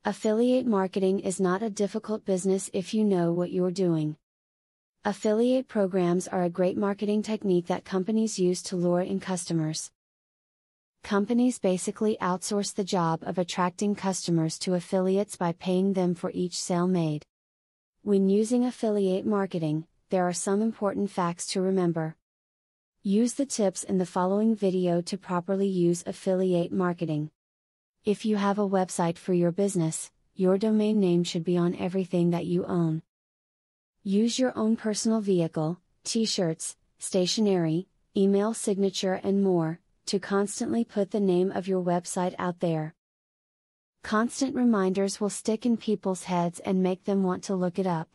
Affiliate marketing is not a difficult business if you know what you're doing. Affiliate programs are a great marketing technique that companies use to lure in customers. Companies basically outsource the job of attracting customers to affiliates by paying them for each sale made. When using affiliate marketing, there are some important facts to remember. Use the tips in the following video to properly use affiliate marketing. If you have a website for your business, your domain name should be on everything that you own. Use your own personal vehicle, t-shirts, stationery, email signature and more, to constantly put the name of your website out there. Constant reminders will stick in people's heads and make them want to look it up.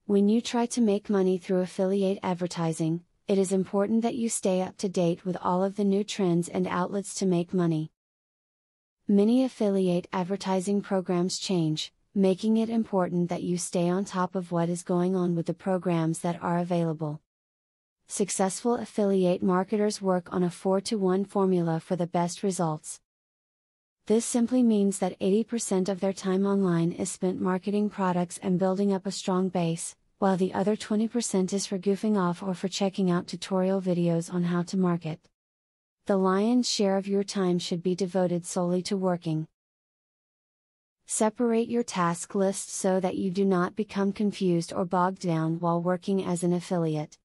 When you try to make money through affiliate advertising, it is important that you stay up to date with all of the new trends and outlets to make money. Many affiliate advertising programs change, making it important that you stay on top of what is going on with the programs that are available. Successful affiliate marketers work on a 4-to-1 formula for the best results. This simply means that 80% of their time online is spent marketing products and building up a strong base, while the other 20% is for goofing off or for checking out tutorial videos on how to market. The lion's share of your time should be devoted solely to working. Separate your task list so that you do not become confused or bogged down while working as an affiliate.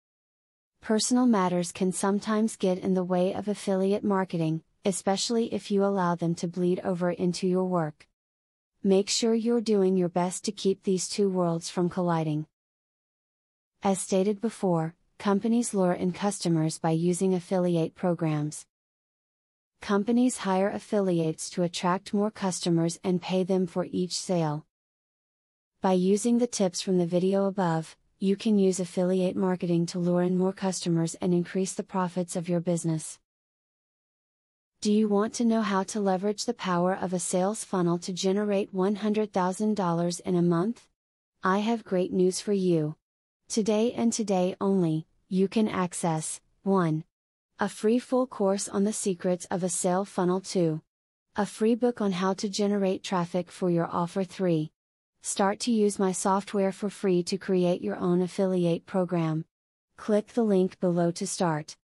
Personal matters can sometimes get in the way of affiliate marketing, especially if you allow them to bleed over into your work. Make sure you're doing your best to keep these two worlds from colliding. As stated before, companies lure in customers by using affiliate programs. Companies hire affiliates to attract more customers and pay them for each sale. By using the tips from the video above, you can use affiliate marketing to lure in more customers and increase the profits of your business. Do you want to know how to leverage the power of a sales funnel to generate $100,000 in a month? I have great news for you. Today and today only, you can access 1. A free full course on the secrets of a sale funnel. 2. A free book on how to generate traffic for your offer. 3. Start to use my software for free to create your own affiliate program. Click the link below to start.